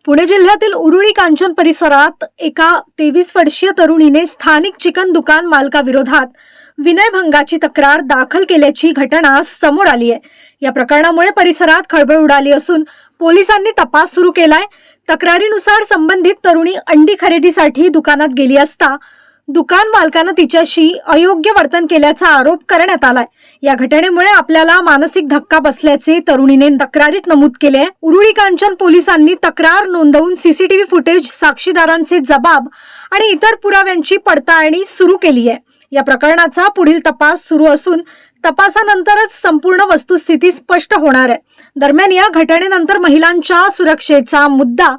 पुणे जिल्ह्यातील उरुळी कांचन परिसरात एका 23 वर्षीय तरुणीने स्थानिक चिकन दुकान मालकाविरोधात विनयभंगाची तक्रार दाखल केल्याची घटना समोर आली आहे। या प्रकरणामुळे परिसरात खळबळ उडाली असून पोलिसांनी तपास सुरू केलाय। तक्रारीनुसार संबंधित तरुणी अंडी खरेदीसाठी दुकानात गेली असता दुकान मालकाने तिच्याशी अयोग्य वर्तन केल्याचा आरोप करण्यात आलाय। या घटनेमुळे आपल्याला मानसिक धक्का बसल्याचे तरुणीने तक्रारीत नमूद केले। उरुळी कांचन पोलिसांनी तक्रार नोंदवून सीसीटीव्ही फुटेज, साक्षीदारांचे जबाब आणि इतर पुराव्यांची पडताळणी सुरू केली आहे। या प्रकरणाचा पुढील तपास सुरू असून तपासानंतरच संपूर्ण वस्तुस्थिती स्पष्ट होणार आहे। दरम्यान या घटनेनंतर महिलांच्या सुरक्षेचा मुद्दा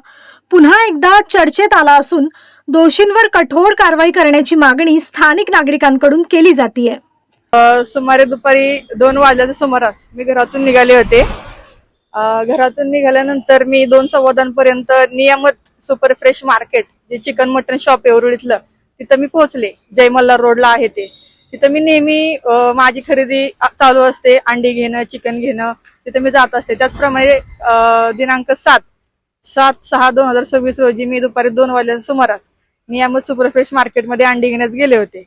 पुन्हा एकदा चर्चेत आला असून दोषींवर कठोर कारवाई करण्याची मागणी स्थानिक नागरिकांकडून केली जाते। सुमारे दुपारी 2 वाजल्याच्या सुमारास मी घरातून निघाले होते। घरातून निघाल्यानंतर मी 2-2:15 पर्यंत नियमित सुपर फ्रेश मार्केट, जे चिकन मटन शॉप आहे उरुळीतलं, तिथं मी पोहोचले। जय मल्हार रोडला आहे ते। तिथं मी नेहमी माझी खरेदी चालू असते, अंडी घेणं, चिकन घेणं, तिथे मी जात असते। त्याचप्रमाणे दिनांक 7/6/2026 रोजी मी दुपारी 2 वाजल्याच्या सुमारास नियमित सुपर फ्रेश मार्केटमध्ये अंडी घेण्यास गेले होते।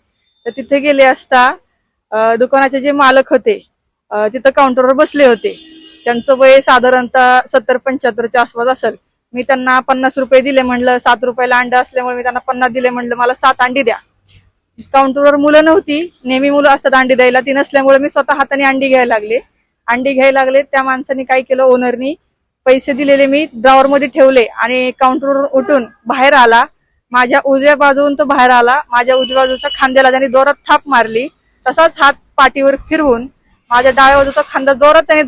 तर तिथे गेले असता दुकानाचे जे मालक होते तिथं काउंटरवर बसले होते। त्यांचं वय साधारणतः 70-75च्या आसपास असेल। मी त्यांना 50 रुपये दिले, म्हणलं 7 रुपयाला अंडा असल्यामुळे मी त्यांना 50 दिले, म्हणलं मला 7 अंडी द्या। काउंटरवर मुलं नव्हती, नेहमी मुलं असतात अंडी द्यायला, ती नसल्यामुळे मी स्वतः हाताने अंडी घ्यायला लागले। त्या माणसाने काय केलं, ओनरनी पैसे दिलेले मी ड्रॉवर मध्ये ठेवले आणि काउंटरवर उठून बाहेर आला। माझ्या उजव्या बाजून तो बाहेर आला। माझ्या उजव्या बाजूच्या खांद्याला त्याने जोरात थाप मारली। तसाच हात पाठीवर फिरवून माझ्या डाव्या बाजूचा खांदा जोरात त्याने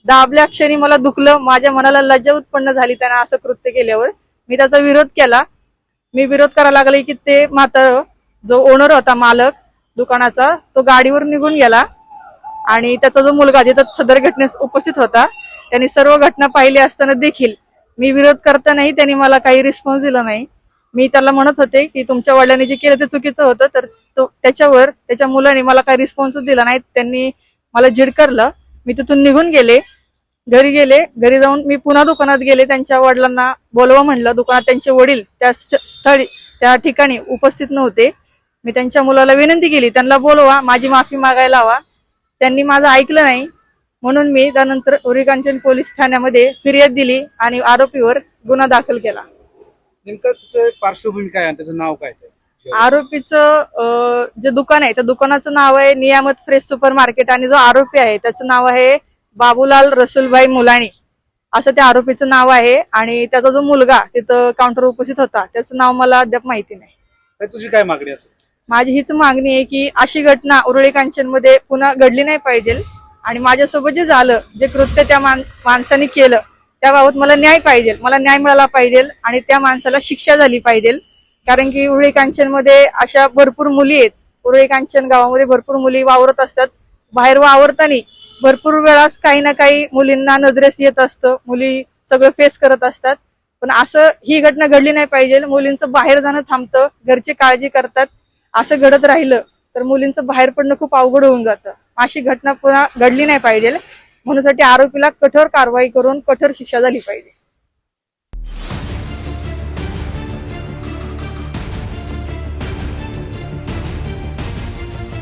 दाबल्या क्षणी मला दुखलं। माझ्या मनाला लज्जा उत्पन्न झाली त्याने असं कृत्य केल्यावर। मी त्याचा विरोध केला। मी विरोध करायला लागले की ते म्हातारं, जो ओनर होता, मालक दुकानाचा, तो गाडीवर निघून गेला आणि त्याचा जो मुलगा तिथं सदर घटनेस उपस्थित होता, त्यांनी सर्व घटना पाहिली असताना देखील मी विरोध करतानाही त्यांनी मला काही रिस्पॉन्स दिला नाही। मी त्याला म्हणत होते की तुमच्या वडिलांनी जे केलं ते चुकीचं होतं, तर त्याच्यावर त्याच्या मुलाने मला काही रिस्पॉन्स दिला नाही। त्यांनी मला झिडकारलं। मी तिथून निघून गेले, घरी जाऊन मी पुन्हा दुकानात गेले। त्यांच्या वडिलांना बोलवा म्हणलं। दुकानात त्यांचे वडील त्या ठिकाणी उपस्थित नव्हते। मी त्यांच्या मुलाला विनंती केली, त्यांना बोलवा, माझी माफी मागायला हवा। त्यांनी माझं ऐकलं नाही, म्हणून मी त्यानंतर उरुळी कांचन पोलीस ठाण्यामध्ये फिर्याद दिली आणि आरोपीवर गुन्हा दाखल केला। नेमकं त्याचं पार्श्वभूमी काय आहे, त्याचं नाव काय? आरोपीचं जे दुकान आहे त्या दुकानाचं नाव आहे नियामत फ्रेश सुपर मार्केट आणि जो आरोपी आहे त्याचं नाव आहे बाबूलाल रसूलभाई मुलानी, असं त्या आरोपीचं नाव आहे। आणि त्याचा जो मुलगा तिथं काउंटर उपस्थित होता त्याचं नाव मला अद्याप माहिती नाही। तुझी काय मागणी असेल? माझी हीच मागणी आहे की अशी घटना उरुळी कांचन मध्ये पुन्हा घडली नाही पाहिजे आणि माझ्यासोबत जे झालं, जे कृत्य त्या माणसाने केलं, त्याबाबत मला न्याय पाहिजे, मला न्याय मिळाला पाहिजे आणि त्या माणसाला शिक्षा झाली पाहिजे। कारण की उरुळी कांचन मध्ये अशा भरपूर मुली आहेत। उरुळी कांचन गावामध्ये भरपूर मुली वावरत असतात। बाहेर वावरताना भरपूर वेळास काही ना काही मुलींना नजरेस येत असतं, मुली सगळं फेस करत असतात। पण असं ही घटना घडली नाही पाहिजे। मुलींचं बाहेर जाणं थांबतं, घरची काळजी करतात। असं घडत राहिलं तर मुलींचं बाहेर पडणं खूप अवघड होऊन जातं। अशी घटना पुन्हा घडली नाही पाहिजे, म्हणून आरोपीला कठोर कारवाई करून कठोर शिक्षा झाली पाहिजे।